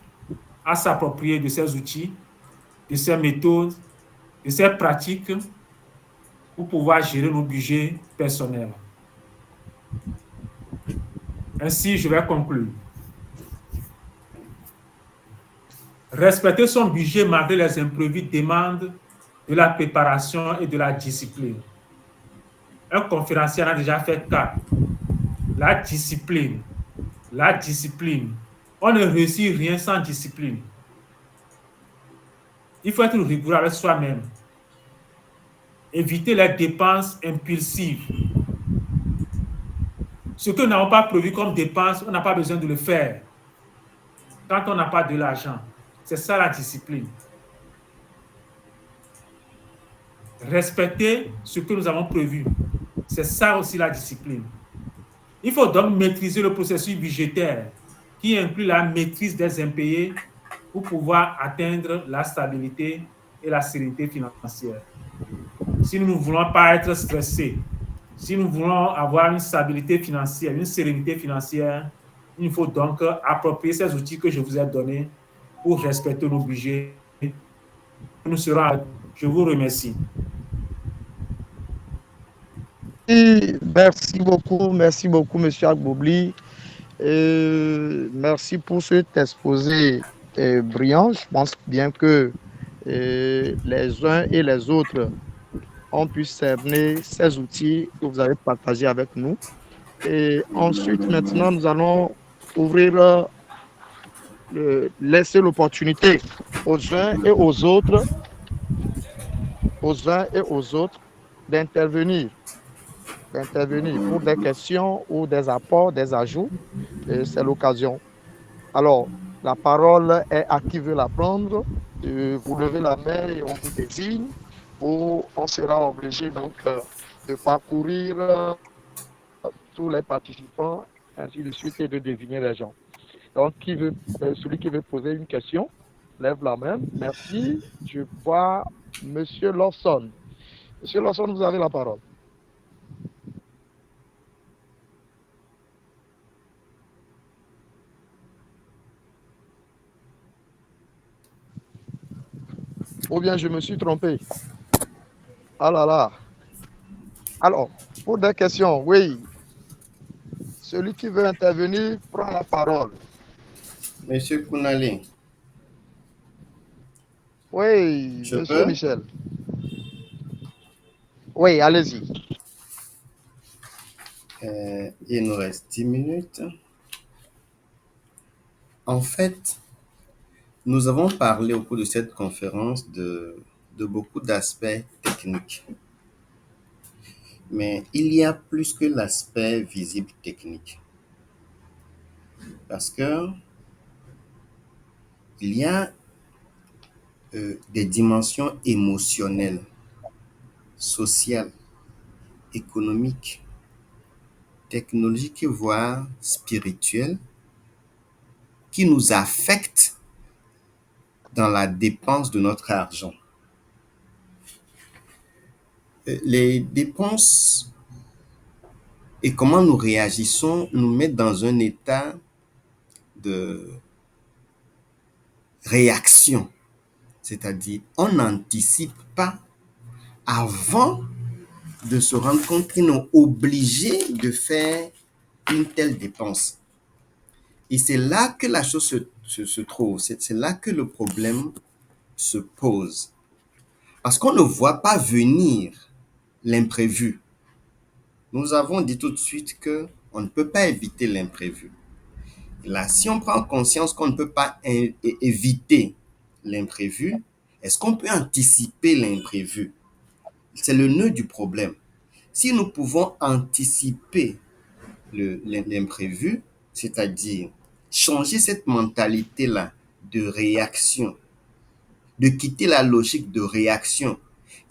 à s'approprier de ces outils, de ces méthodes, de ces pratiques pour pouvoir gérer nos budgets personnels. Ainsi, je vais conclure. Respecter son budget malgré les imprévus demande de la préparation et de la discipline. Un conférencier en a déjà fait cas. La discipline. La discipline. On ne réussit rien sans discipline. Il faut être rigoureux avec soi-même. Éviter les dépenses impulsives. Ce que nous n'avons pas prévu comme dépense, on n'a pas besoin de le faire. Quand on n'a pas de l'argent, c'est ça la discipline. Respecter ce que nous avons prévu, c'est ça aussi la discipline. Il faut donc maîtriser le processus budgétaire qui inclut la maîtrise des impayés pour pouvoir atteindre la stabilité et la sérénité financière. Si nous ne voulons pas être stressés, si nous voulons avoir une stabilité financière, une sérénité financière, il faut donc approprier ces outils que je vous ai donnés pour respecter nos budgets. Nous serons. Je vous remercie. Merci beaucoup, Monsieur Agbobli. Merci pour cet exposé brillant. Je pense bien que les uns et les autres ont pu cerner ces outils que vous avez partagés avec nous. Et ensuite, maintenant, nous allons ouvrir, laisser l'opportunité aux uns et aux autres, d'intervenir pour des questions ou des apports, des ajouts. C'est l'occasion. Alors, la parole est à qui veut la prendre. Vous levez la main et on vous désigne, ou on sera obligé donc de parcourir tous les participants, ainsi de suite, et de désigner les gens. Donc, celui qui veut poser une question, lève la main. Merci. Je vois Monsieur Lawson. Monsieur Lawson, vous avez la parole. Ou bien je me suis trompé. Ah là là. Alors, pour des questions, oui. Celui qui veut intervenir prend la parole. Monsieur Kounali. Oui, Monsieur Michel. Oui, allez-y. Il nous reste 10 minutes. En fait, nous avons parlé au cours de cette conférence de beaucoup d'aspects techniques. Mais il y a plus que l'aspect visible technique. Parce que il y a des dimensions émotionnelles, sociales, économiques, technologiques, voire spirituelles, qui nous affectent dans la dépense de notre argent. Les dépenses et comment nous réagissons nous mettent dans un état de réaction. C'est-à-dire, on n'anticipe pas avant de se rendre compte qu'ils sont obligés de faire une telle dépense. Et c'est là que la chose se trouve. C'est là que le problème se pose. Parce qu'on ne voit pas venir l'imprévu. Nous avons dit tout de suite qu'on ne peut pas éviter l'imprévu. Là, si on prend conscience qu'on ne peut pas éviter l'imprévu, est-ce qu'on peut anticiper l'imprévu? C'est le nœud du problème. Si nous pouvons anticiper l'imprévu, c'est-à-dire changer cette mentalité-là de réaction, de quitter la logique de réaction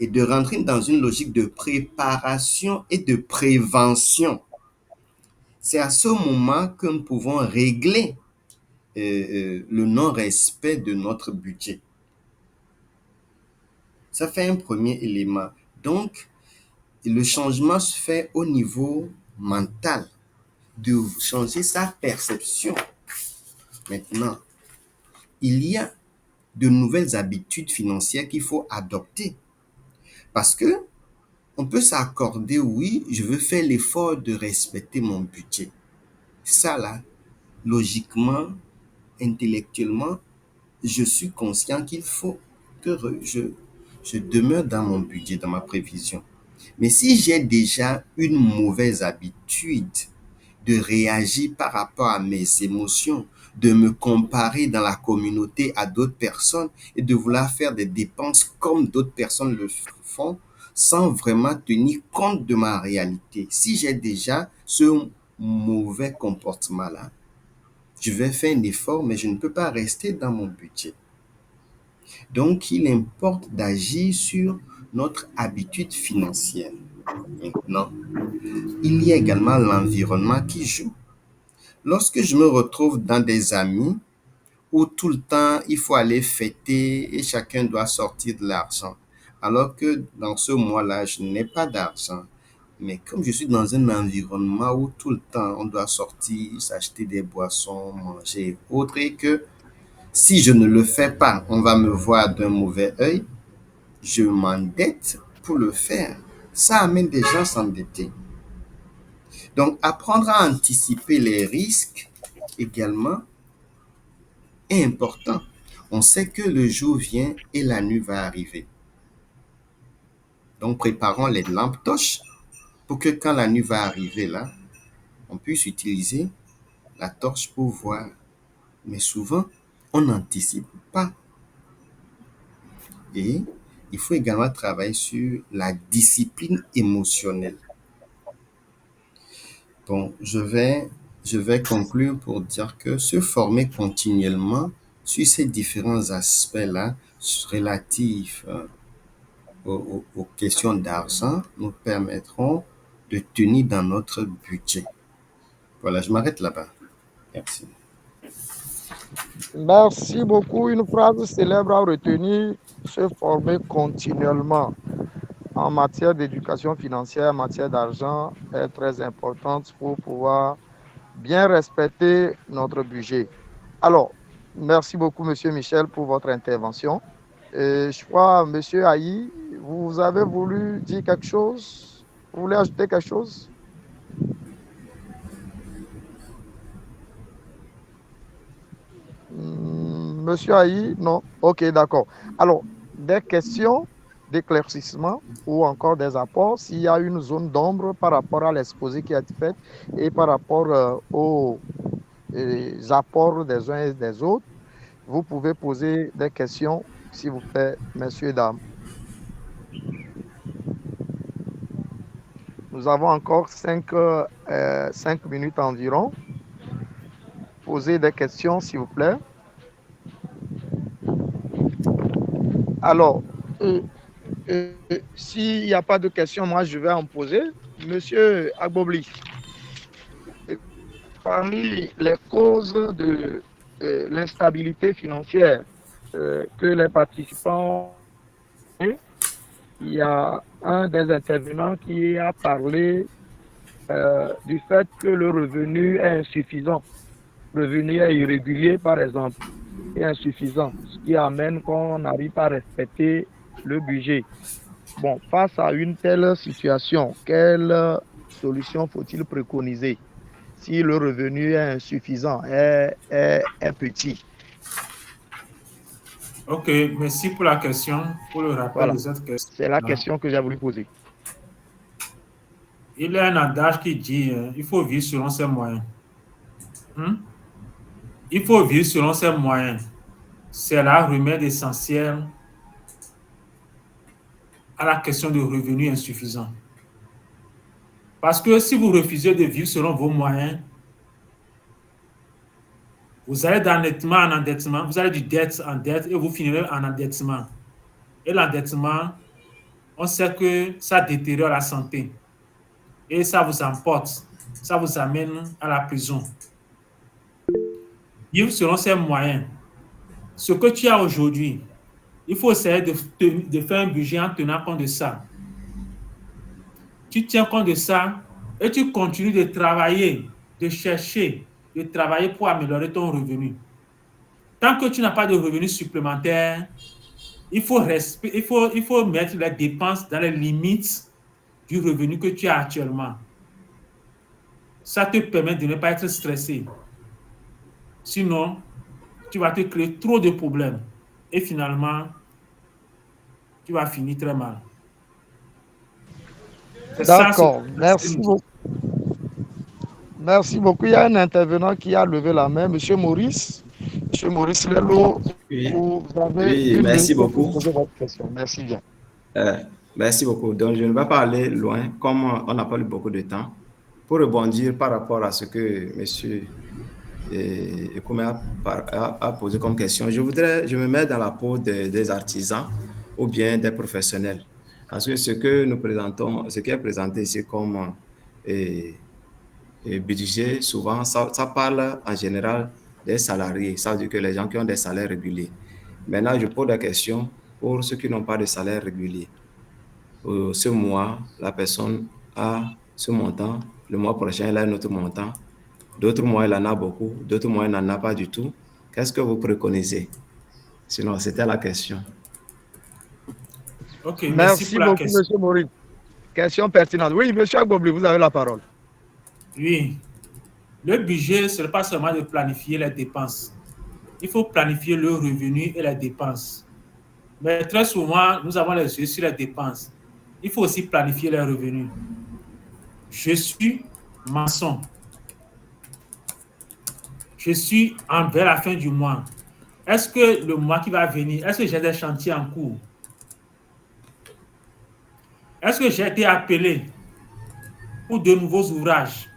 et de rentrer dans une logique de préparation et de prévention, c'est à ce moment que nous pouvons régler le non-respect de notre budget. Ça fait un premier élément. Donc, le changement se fait au niveau mental, de changer sa perception. Maintenant, il y a de nouvelles habitudes financières qu'il faut adopter. Parce que on peut s'accorder, oui, je veux faire l'effort de respecter mon budget. Ça là, logiquement, intellectuellement, je suis conscient qu'il faut que je demeure dans mon budget, dans ma prévision. Mais si j'ai déjà une mauvaise habitude de réagir par rapport à mes émotions, de me comparer dans la communauté à d'autres personnes et de vouloir faire des dépenses comme d'autres personnes le font, sans vraiment tenir compte de ma réalité. Si j'ai déjà ce mauvais comportement-là, je vais faire un effort, mais je ne peux pas rester dans mon budget. Donc, il importe d'agir sur notre habitude financière. Maintenant, il y a également l'environnement qui joue. Lorsque je me retrouve dans des amis où tout le temps il faut aller fêter et chacun doit sortir de l'argent, alors que dans ce mois-là, je n'ai pas d'argent. Mais comme je suis dans un environnement où tout le temps on doit sortir, s'acheter des boissons, manger et autres, et que si je ne le fais pas, on va me voir d'un mauvais œil, je m'endette pour le faire. Ça amène des gens à s'endetter. Donc, apprendre à anticiper les risques également est important. On sait que le jour vient et la nuit va arriver. Donc, préparons les lampes torches pour que quand la nuit va arriver là, on puisse utiliser la torche pour voir. Mais souvent, on n'anticipe pas. Et il faut également travailler sur la discipline émotionnelle. Bon, je vais conclure pour dire que se former continuellement sur ces différents aspects-là relatifs aux questions d'argent nous permettront de tenir dans notre budget. Voilà, je m'arrête là-bas. Merci. Merci beaucoup. Une phrase célèbre à retenir, se former continuellement en matière d'éducation financière, en matière d'argent, est très importante pour pouvoir bien respecter notre budget. Alors, merci beaucoup, Monsieur Michel, pour votre intervention. Je crois, Monsieur Aïe, vous avez voulu dire quelque chose? Vous voulez ajouter quelque chose? Monsieur Aïe, non? Ok, d'accord. Alors, des questions d'éclaircissement ou encore des apports, s'il y a une zone d'ombre par rapport à l'exposé qui a été fait et par rapport aux apports des uns et des autres, vous pouvez poser des questions, s'il vous plaît, messieurs et dames. Nous avons encore 5 minutes environ. Posez des questions, s'il vous plaît. Alors, s'il n'y a pas de questions, moi, je vais en poser. Monsieur Agbobli, parmi les causes de l'instabilité financière que les participants ont, il y a un des intervenants qui a parlé du fait que le revenu est insuffisant. Le revenu est irrégulier, par exemple, est insuffisant, ce qui amène qu'on n'arrive pas à respecter le budget. Bon, face à une telle situation, quelle solution faut-il préconiser si le revenu est insuffisant, est petit? Ok, merci pour la question, pour le rappel Voilà. de cette question. C'est la question que j'ai voulu poser. Il y a un adage qui dit il faut vivre selon ses moyens. il faut vivre selon ses moyens. C'est la remède essentiel à la question de revenus insuffisants. Parce que si vous refusez de vivre selon vos moyens, vous allez d'endettement en endettement, vous allez du dette en dette et vous finirez en endettement. Et l'endettement, on sait que ça détériore la santé et ça vous emporte, ça vous amène à la prison. Vivre selon ses moyens. Ce que tu as aujourd'hui, il faut essayer de faire un budget en tenant compte de ça. Tu tiens compte de ça et tu continues de travailler, de chercher, de travailler pour améliorer ton revenu. Tant que tu n'as pas de revenus supplémentaires, il faut mettre les dépenses dans les limites du revenu que tu as actuellement. Ça te permet de ne pas être stressé. Sinon, tu vas te créer trop de problèmes et finalement, tu vas finir très mal. D'accord, merci beaucoup. Merci beaucoup. Il y a un intervenant qui a levé la main, Monsieur Maurice. Monsieur Maurice Lelo, vous avez une merci minute pour beaucoup. poser votre question. Merci bien. Merci beaucoup. Donc, je ne vais pas aller loin, comme on n'a pas eu beaucoup de temps, pour rebondir par rapport à ce que monsieur Ekoumé a posé comme question. Je me mets dans la peau des artisans ou bien des professionnels. Parce que ce que nous présentons, ce qui est présenté ici comme budget, souvent, ça parle en général des salariés. Ça veut dire que les gens qui ont des salaires réguliers. Maintenant, je pose la question pour ceux qui n'ont pas de salaire régulier. Ce mois, la personne a ce montant. Le mois prochain, elle a un autre montant. D'autres mois, elle en a beaucoup. D'autres mois, elle n'en a pas du tout. Qu'est-ce que vous préconisez? Sinon, c'était la question. Ok, merci beaucoup, Monsieur Maurice. Question pertinente. Oui, Monsieur Agbobli, vous avez la parole. Oui. Le budget, ce n'est pas seulement de planifier les dépenses. Il faut planifier le revenu et les dépenses. Mais très souvent, nous avons les yeux sur les dépenses. Il faut aussi planifier les revenus. Je suis maçon. Je suis vers la fin du mois. Est-ce que le mois qui va venir, est-ce que j'ai des chantiers en cours? Est-ce que j'ai été appelé pour de nouveaux ouvrages?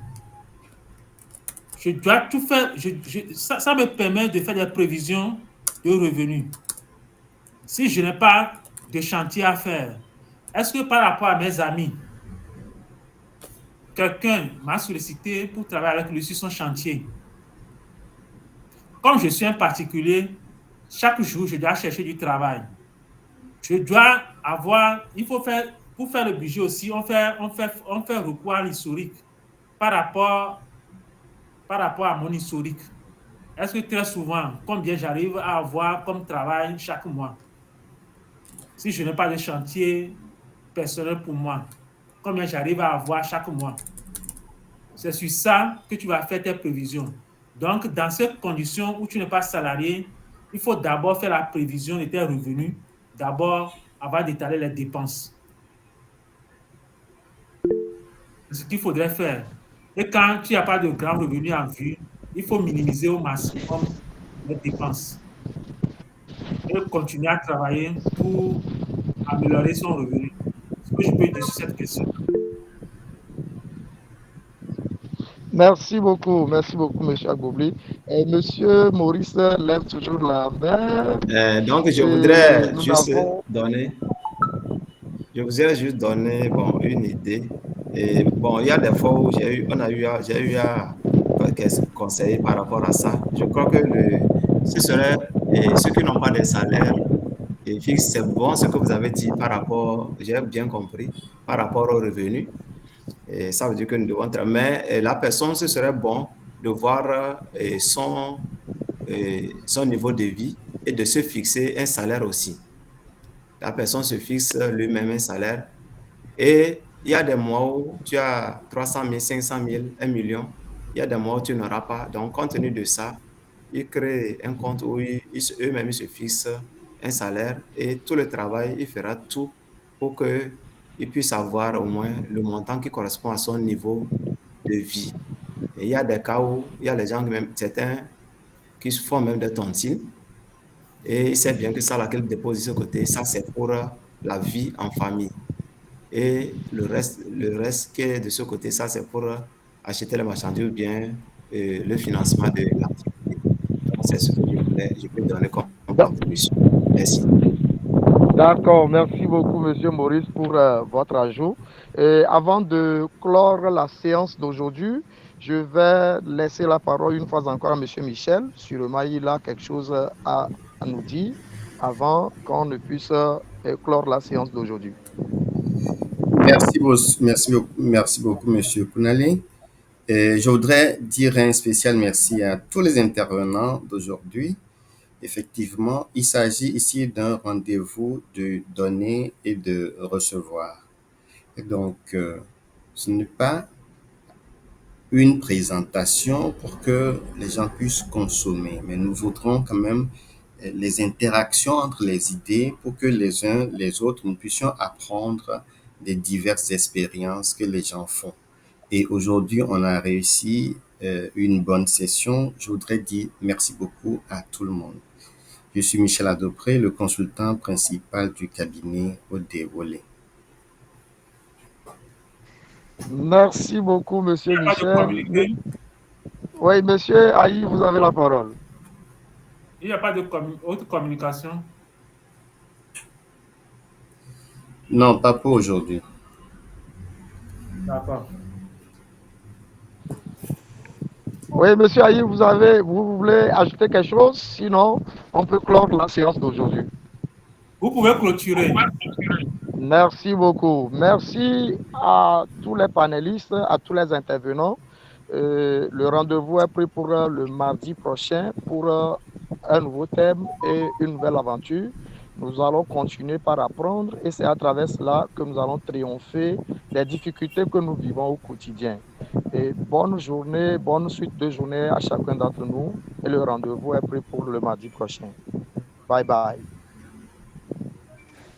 Je dois tout faire. Ça me permet de faire des prévisions de revenus. Si je n'ai pas de chantier à faire, est-ce que par rapport à mes amis, quelqu'un m'a sollicité pour travailler avec lui sur son chantier? Comme je suis un particulier, chaque jour, je dois chercher du travail. Je dois avoir, pour faire le budget aussi, on fait recours à l'historique par rapport à mon historique. Est-ce que très souvent, combien j'arrive à avoir comme travail chaque mois? Si je n'ai pas de chantier personnel pour moi, combien j'arrive à avoir chaque mois? C'est sur ça que tu vas faire tes prévisions. Donc, dans ces conditions où tu n'es pas salarié, il faut d'abord faire la prévision de tes revenus, d'abord avant d'étaler les dépenses. C'est ce qu'il faudrait faire. Et quand tu n'as pas de grands revenus en vue, il faut minimiser au maximum les dépenses et continuer à travailler pour améliorer son revenu. Ce que je peux dire sur cette question. Merci beaucoup, M. Agbobli. Et M. Maurice lève toujours la main. Donc, je voudrais juste donner une idée. Et bon, il y a des fois où j'ai eu à conseiller par rapport à ça. Je crois que ce serait ceux qui n'ont pas de salaire et fixe, c'est bon ce que vous avez dit par rapport, j'ai bien compris, par rapport aux revenus. Et ça veut dire que nous devons mais la personne, ce serait bon de voir son niveau de vie et de se fixer un salaire aussi. La personne se fixe lui-même un salaire et il y a des mois où tu as 300 000, 500 000, 1 million. Il y a des mois où tu n'auras pas. Donc, compte tenu de ça, ils créent un compte où eux-mêmes se fixent un salaire et tout le travail, il fera tout pour qu'il puisse avoir au moins le montant qui correspond à son niveau de vie. Et il y a des cas où il y a les gens, même certains qui font même des tontines. Et il sait bien que ça, là, qu'il dépose de ce côté, ça, c'est pour la vie en famille. Et le reste qui est de ce côté, ça, c'est pour acheter les marchandises ou bien le financement de l'activité. Donc, c'est ce que je peux donner comme contribution. Merci. D'accord, merci beaucoup, Monsieur Maurice, pour votre ajout. Et avant de clore la séance d'aujourd'hui, je vais laisser la parole une fois encore à Monsieur Michel. Sûrement, il a quelque chose à nous dire avant qu'on ne puisse clore la séance d'aujourd'hui. Merci beaucoup, Monsieur Kounalé. Et je voudrais dire un spécial merci à tous les intervenants d'aujourd'hui. Effectivement, il s'agit ici d'un rendez-vous de donner et de recevoir. Et donc, ce n'est pas une présentation pour que les gens puissent consommer, mais nous voudrons quand même les interactions entre les idées pour que les uns les autres, nous puissions apprendre des diverses expériences que les gens font. Et aujourd'hui, on a réussi une bonne session. Je voudrais dire merci beaucoup à tout le monde. Je suis Michel Adopré, le consultant principal du cabinet Odewole. Merci beaucoup, Monsieur Michel. Oui, Monsieur Aïe, vous avez la parole. Il n'y a pas de autre communication? Non, pas pour aujourd'hui. D'accord. Oui, Monsieur Aïe, vous voulez ajouter quelque chose? Sinon, on peut clore la séance d'aujourd'hui. Vous pouvez clôturer. Merci beaucoup. Merci à tous les panélistes, à tous les intervenants. Le rendez-vous est pris pour le mardi prochain pour un nouveau thème et une nouvelle aventure. Nous allons continuer par apprendre et c'est à travers cela que nous allons triompher des difficultés que nous vivons au quotidien. Et bonne journée, bonne suite de journée à chacun d'entre nous et le rendez-vous est pris pour le mardi prochain. Bye bye.